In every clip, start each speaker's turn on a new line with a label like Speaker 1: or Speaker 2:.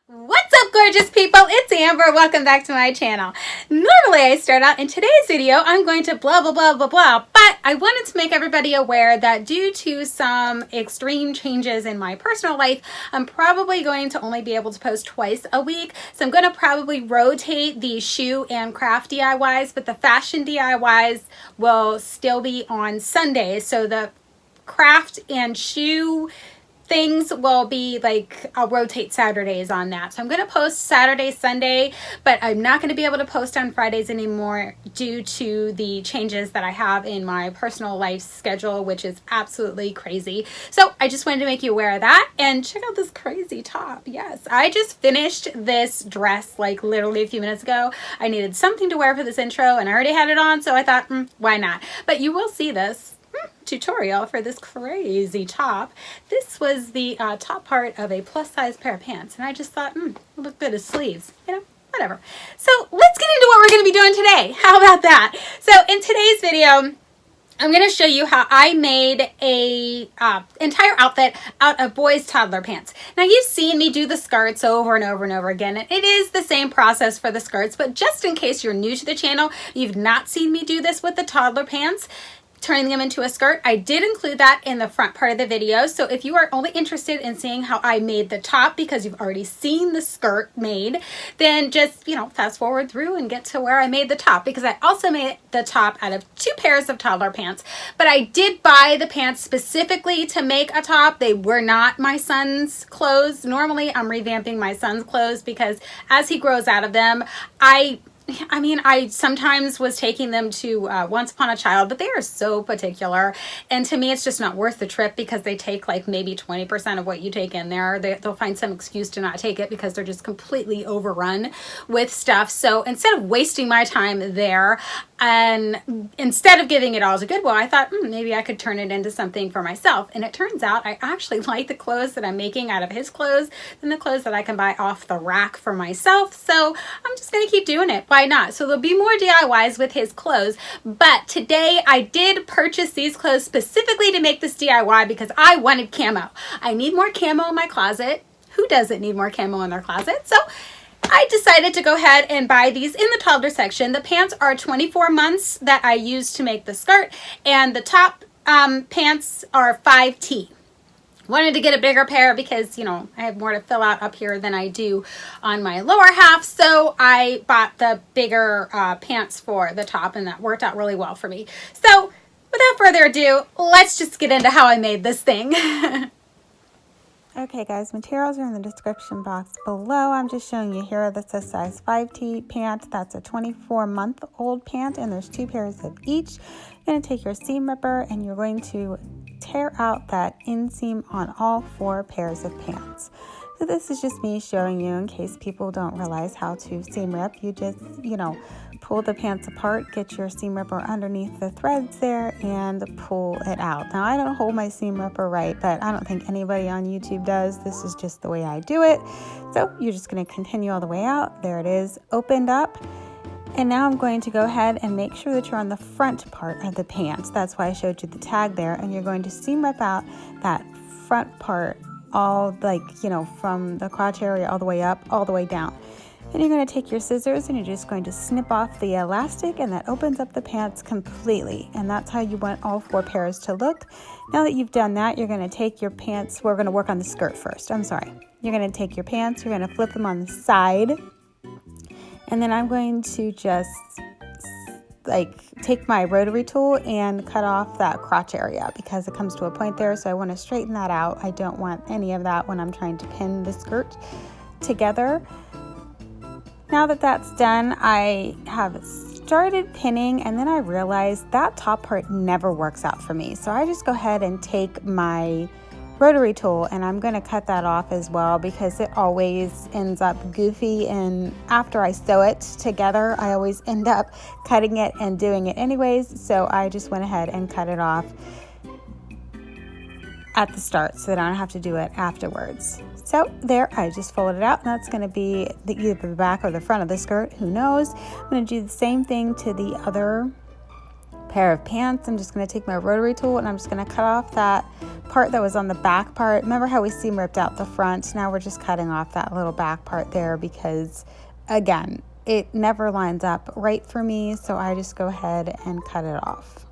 Speaker 1: What's up, gorgeous people? It's Amber. Welcome back to my channel. Normally I start out in today's video, I'm going to blah, blah, blah, blah, blah, but I wanted to make everybody aware that due to some extreme changes in my personal life, I'm probably going to only be able to post twice a week. So I'm going to probably rotate the shoe and craft DIYs, but the fashion DIYs will still be on Sundays. So the craft and shoe things will be like, I'll rotate Saturdays on that. So I'm going to post Saturday, Sunday, but I'm not going to be able to post on Fridays anymore due to the changes that I have in my personal life schedule, which is absolutely crazy. So I just wanted to make you aware of that. And check out this crazy top. Yes, I just finished this dress like literally a few minutes ago. I needed something to wear for this intro and I already had it on, so I thought, why not? But you will see this tutorial for this crazy top. This was the top part of a plus size pair of pants, and I just thought, it looked good as sleeves, whatever. So let's get into what we're going to be doing today. How about that? So in today's video, I'm going to show you how I made a entire outfit out of boys' toddler pants. Now, you've seen me do the skirts over and over and over again. And it is the same process for the skirts, but just in case you're new to the channel, you've not seen me do this with the toddler pants, turning them into a skirt, I did include that in the front part of the video. So if you are only interested in seeing how I made the top because you've already seen the skirt made, then just, fast forward through and get to where I made the top, because I also made the top out of 2 pairs of toddler pants. But I did buy the pants specifically to make a top. They were not my son's clothes. Normally I'm revamping my son's clothes because as he grows out of them, I sometimes was taking them to Once Upon a Child, but they are so particular. And to me, it's just not worth the trip because they take like maybe 20% of what you take in there. They'll find some excuse to not take it because they're just completely overrun with stuff. So instead of wasting my time there, and instead of giving it all to Goodwill, I thought maybe I could turn it into something for myself. And it turns out I actually like the clothes that I'm making out of his clothes than the clothes that I can buy off the rack for myself. So I'm just going to keep doing it. Why not? So there'll be more DIYs with his clothes. But today I did purchase these clothes specifically to make this DIY because I wanted camo. I need more camo in my closet. Who doesn't need more camo in their closet? So I decided to go ahead and buy these in the toddler section. The pants are 24 months that I used to make the skirt, and the top pants are 5T. Wanted to get a bigger pair because, I have more to fill out up here than I do on my lower half. So I bought the bigger pants for the top, and that worked out really well for me. So without further ado, let's just get into how I made this thing.
Speaker 2: Okay guys, materials are in the description box below. I'm just showing you here. This is size 5T pant. That's a 24-month-old pant, and there's 2 pairs of each. You're going to take your seam ripper and you're going to tear out that inseam on all 4 pairs of pants. So this is just me showing you in case people don't realize how to seam rip. You just, pull the pants apart, get your seam ripper underneath the threads there, and pull it out. Now, I don't hold my seam ripper right, but I don't think anybody on YouTube does. This is just the way I do it. So you're just going to continue all the way out. There it is, opened up. And now I'm going to go ahead and make sure that you're on the front part of the pants. That's why I showed you the tag there. And you're going to seam rip out that front part all from the crotch area all the way up, all the way down. Then you're going to take your scissors and you're just going to snip off the elastic, and that opens up the pants completely. And that's how you want all 4 pairs to look. Now that you've done that, you're going to take your pants. We're going to work on the skirt first. I'm sorry. You're going to take your pants, you're going to flip them on the side. And then I'm going to just take my rotary tool and cut off that crotch area because it comes to a point there. So I want to straighten that out. I don't want any of that when I'm trying to pin the skirt together. Now that that's done, I have started pinning, and then I realized that top part never works out for me. So I just go ahead and take my rotary tool, and I'm going to cut that off as well because it always ends up goofy, and after I sew it together, I always end up cutting it and doing it anyways. So I just went ahead and cut it off at the start so that I don't have to do it afterwards. So there, I just folded it out, and that's going to be either the back or the front of the skirt, who knows. I'm going to do the same thing to the other pair of pants, I'm just going to take my rotary tool and I'm just going to cut off that part that was on the back part. Remember how we seam ripped out the front? Now we're just cutting off that little back part there because, again, it never lines up right for me, so I just go ahead and cut it off.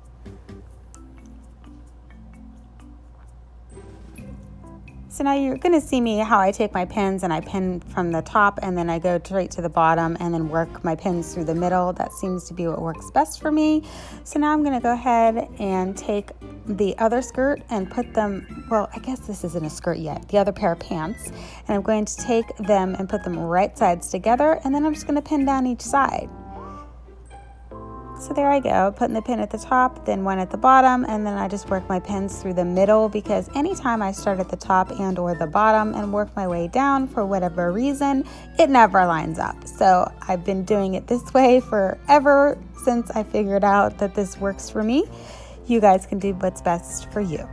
Speaker 2: So now you're going to see me how I take my pins and I pin from the top and then I go straight to the bottom and then work my pins through the middle. That seems to be what works best for me. So now I'm going to go ahead and take the other skirt and put them, well, I guess this isn't a skirt yet, the other pair of pants. And I'm going to take them and put them right sides together, and then I'm just going to pin down each side. So there I go, putting the pin at the top, then one at the bottom, and then I just work my pins through the middle, because anytime I start at the top and or the bottom and work my way down for whatever reason, it never lines up. So I've been doing it this way forever since I figured out that this works for me. You guys can do what's best for you.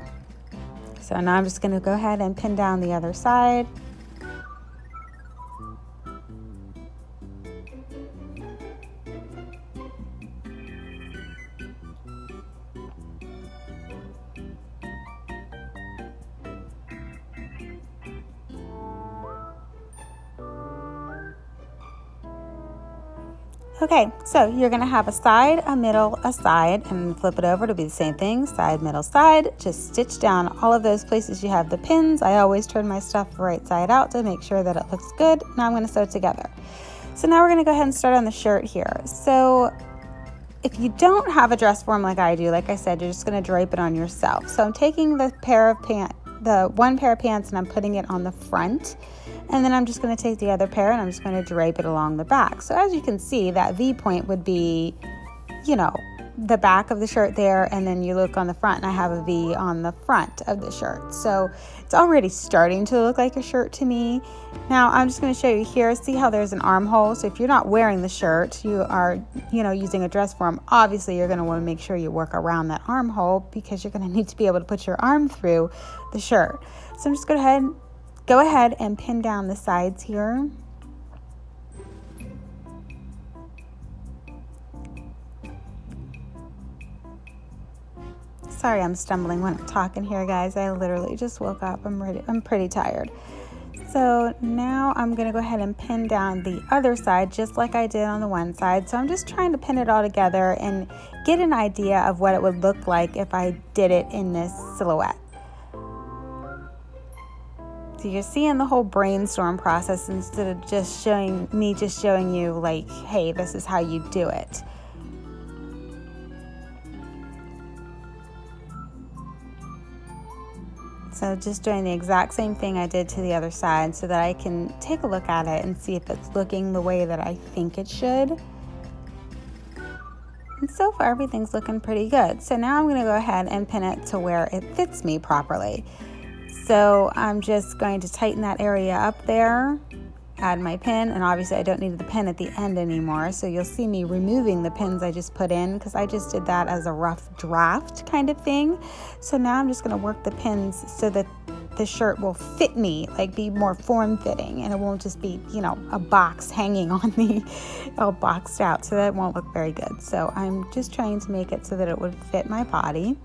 Speaker 2: So now I'm just going to go ahead and pin down the other side. Okay, so you're going to have a side, a middle, a side, and flip it over to be the same thing, side, middle, side. Just stitch down all of those places you have the pins. I always turn my stuff right side out to make sure that it looks good. Now I'm going to sew it together. So now we're going to go ahead and start on the shirt here. So if you don't have a dress form like I do, like I said, you're just going to drape it on yourself. So I'm taking the one pair of pants and I'm putting it on the front. And then I'm just going to take the other pair and I'm just going to drape it along the back. So as you can see, that V point would be, you know, the back of the shirt there, and then you look on the front and I have a V on the front of the shirt. So it's already starting to look like a shirt to me. Now I'm just going to show you here, see how there's an armhole. So if you're not wearing the shirt, you are, using a dress form, obviously you're going to want to make sure you work around that armhole because you're going to need to be able to put your arm through the shirt. So I'm just going to go ahead and pin down the sides here. Sorry, I'm stumbling when I'm talking here, guys. I literally just woke up. I'm pretty tired. So now I'm going to go ahead and pin down the other side just like I did on the one side. So I'm just trying to pin it all together and get an idea of what it would look like if I did it in this silhouette. So you're seeing the whole brainstorm process instead of just showing you like, hey, this is how you do it. So just doing the exact same thing I did to the other side so that I can take a look at it and see if it's looking the way that I think it should. And so far everything's looking pretty good. So now I'm going to go ahead and pin it to where it fits me properly. So I'm just going to tighten that area up there, add my pin, and obviously I don't need the pin at the end anymore. So you'll see me removing the pins I just put in because I just did that as a rough draft kind of thing. So now I'm just going to work the pins so that the shirt will fit me, like be more form-fitting, and it won't just be, a box hanging on me all boxed out, so that won't look very good. So I'm just trying to make it so that it would fit my body.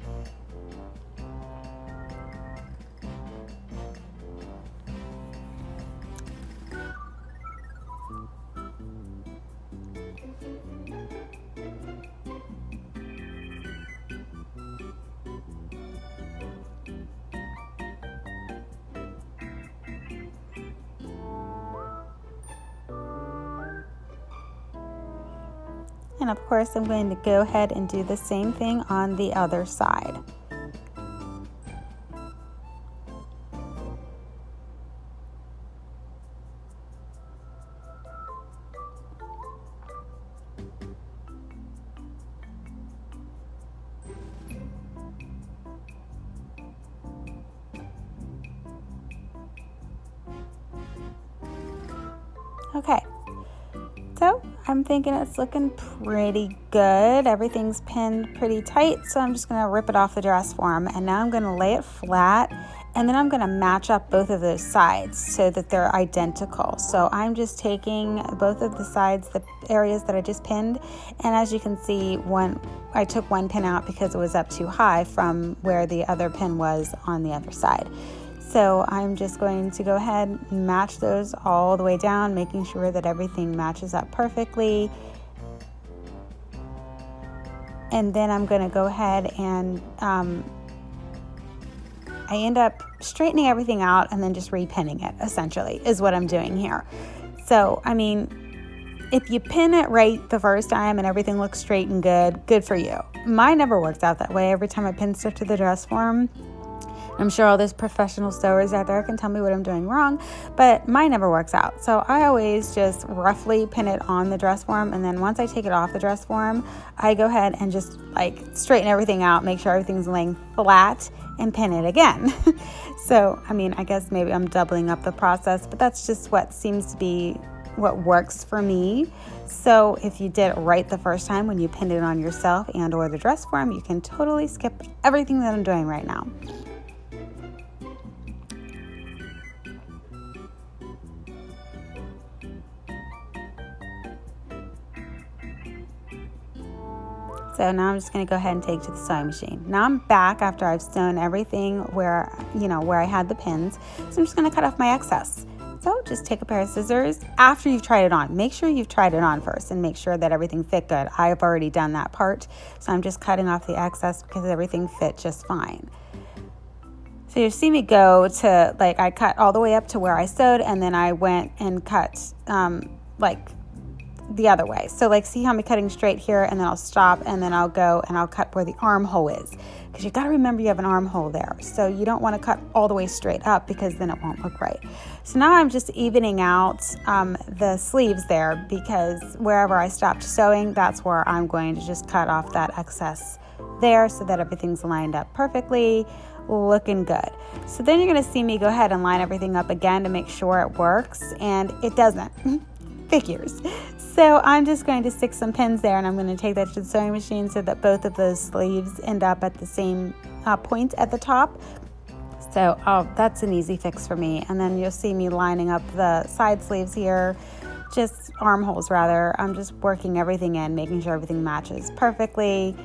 Speaker 2: And of course, I'm going to go ahead and do the same thing on the other side. Okay. So I'm thinking it's looking pretty good. Everything's pinned pretty tight, so I'm just going to rip it off the dress form. And now I'm going to lay it flat And then I'm going to match up both of those sides so that they're identical. So I'm just taking both of the sides, the areas that I just pinned, and as you can see, I took one pin out because it was up too high from where the other pin was on the other side. So I'm just going to go ahead and match those all the way down, making sure that everything matches up perfectly. And then I'm going to go ahead and I end up straightening everything out and then just repinning it, essentially, is what I'm doing here. So, I mean, if you pin it right the first time and everything looks straight and good for you. Mine never works out that way. Every time I pin stuff to the dress form, I'm sure all those professional sewers out there can tell me what I'm doing wrong, but mine never works out. So I always just roughly pin it on the dress form, and then once I take it off the dress form, I go ahead and just like straighten everything out, make sure everything's laying flat, and pin it again. So, I mean, I guess maybe I'm doubling up the process, but that's just what seems to be what works for me. So if you did it right the first time when you pinned it on yourself and or the dress form, you can totally skip everything that I'm doing right now. So now I'm just going to go ahead and take it to the sewing machine. Now I'm back after I've sewn everything where I had the pins. So I'm just going to cut off my excess. So just take a pair of scissors after you've tried it on. Make sure you've tried it on first and make sure that everything fit good. I've already done that part. So I'm just cutting off the excess because everything fit just fine. So you see me go to, I cut all the way up to where I sewed, and then I went and cut the other way. So see how I'm cutting straight here, and then I'll stop, and then I'll go and I'll cut where the armhole is, because you got to remember you have an armhole there. So you don't want to cut all the way straight up because then it won't look right. So now I'm just evening out the sleeves there, because wherever I stopped sewing, that's where I'm going to just cut off that excess there so that everything's lined up perfectly, looking good. So then you're going to see me go ahead and line everything up again to make sure it works, and it doesn't. Figures. So I'm just going to stick some pins there, and I'm going to take that to the sewing machine so that both of those sleeves end up at the same point at the top. So that's an easy fix for me. And then you'll see me lining up the side sleeves here, just armholes rather. I'm just working everything in, making sure everything matches perfectly.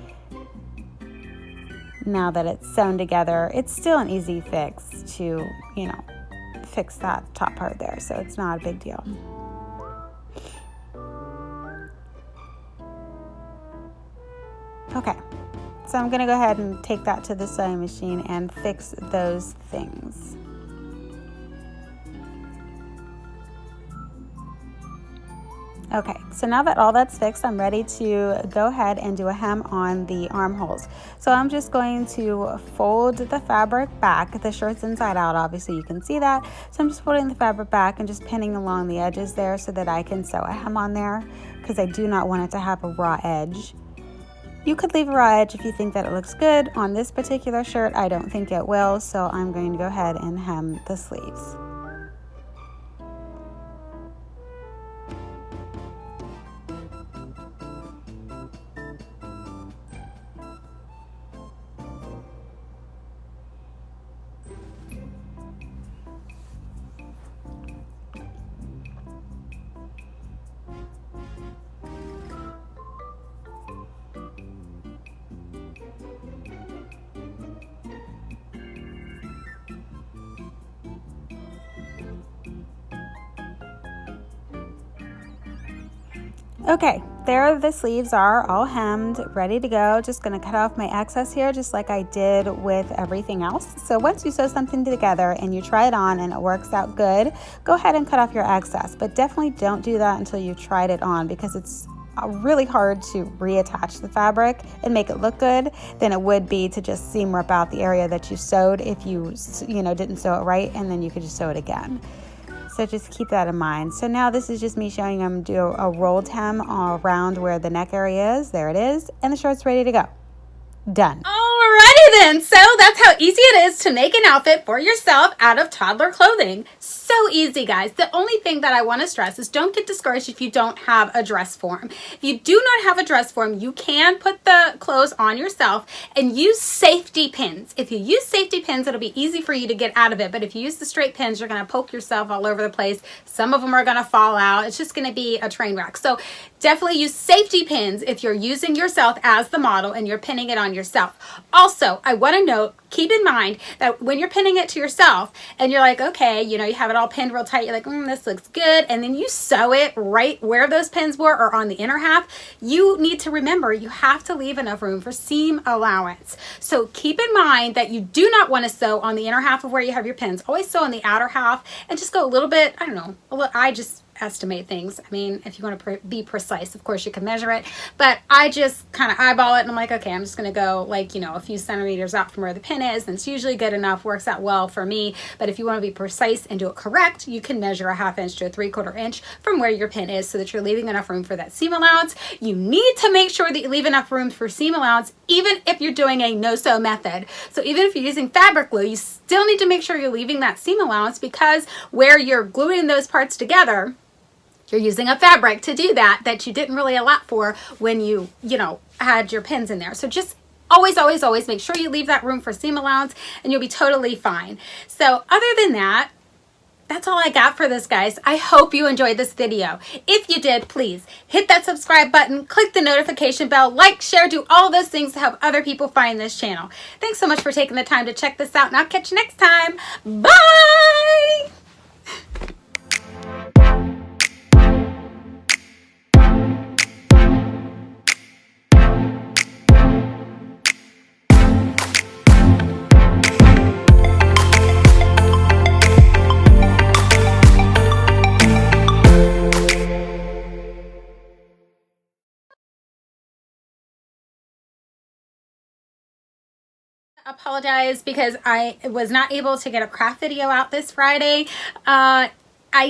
Speaker 2: Now that it's sewn together, it's still an easy fix to, fix that top part there. So it's not a big deal. Okay, so I'm going to go ahead and take that to the sewing machine and fix those things. Okay, so now that all that's fixed, I'm ready to go ahead and do a hem on the armholes. So I'm just going to fold the fabric back. The shirt's inside out, obviously you can see that. So I'm just folding the fabric back and just pinning along the edges there so that I can sew a hem on there, because I do not want it to have a raw edge. You could leave a raw edge if you think that it looks good. On this particular shirt, I don't think it will, so I'm going to go ahead and hem the sleeves. Okay, there the sleeves are all hemmed, ready to go. Just going to cut off my excess here just like I did with everything else. So once you sew something together and you try it on and it works out good, go ahead and cut off your excess. But definitely don't do that until you've tried it on, because it's really hard to reattach the fabric and make it look good than it would be to just seam rip out the area that you sewed if you didn't sew it right, and then you could just sew it again. So just keep that in mind. So now this is just me showing them do a rolled hem around where the neck area is. There it is. And the shirt's ready to go. Done.
Speaker 1: All Alrighty then, so that's how easy it is to make an outfit for yourself out of toddler clothing. So easy, guys. The only thing that I want to stress is don't get discouraged if you don't have a dress form. If you do not have a dress form, you can put the clothes on yourself and use safety pins. If you use safety pins, it'll be easy for you to get out of it, but if you use the straight pins, you're going to poke yourself all over the place. Some of them are going to fall out. It's just going to be a train wreck. So definitely use safety pins if you're using yourself as the model and you're pinning it on yourself. Also, I want to note, keep in mind that when you're pinning it to yourself and you're like, okay, you know, you have it all pinned real tight, you're like, this looks good, and then you sew it right where those pins were or on the inner half, you need to remember you have to leave enough room for seam allowance. So keep in mind that you do not want to sew on the inner half of where you have your pins. Always sew on the outer half and just go a little bit, I don't know, I just estimate things. I mean, if you want to be precise, of course you can measure it, but I just kind of eyeball it and I'm like, okay, I'm just going to go like, you know, a few centimeters out from where the pin is, and it's usually good enough, works out well for me. But if you want to be precise and do it correct, you can measure a 1/2 inch to a 3/4 inch from where your pin is so that you're leaving enough room for that seam allowance. You need to make sure that you leave enough room for seam allowance even if you're doing a no-sew method. So even if you're using fabric glue, you still need to make sure you're leaving that seam allowance, because where you're gluing those parts together, you're using a fabric to do that you didn't really allot for when you had your pins in there. So just always make sure you leave that room for seam allowance and you'll be totally fine. So other than that, that's all I got for this, guys. I hope you enjoyed this video. If you did, please hit that subscribe button, click the notification bell, like, share, do all those things to help other people find this channel. Thanks so much for taking the time to check this out, and I'll catch you next time. Bye! Apologize because I was not able to get a craft video out this Friday. I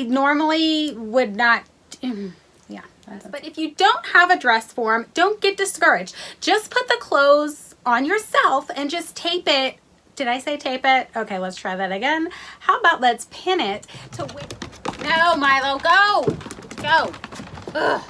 Speaker 1: normally would not, yeah. But if you don't have a dress form, don't get discouraged. Just put the clothes on yourself and just tape it. Did I say tape it? Okay, let's try that again. How about let's pin it to where, no, Milo, go. Ugh.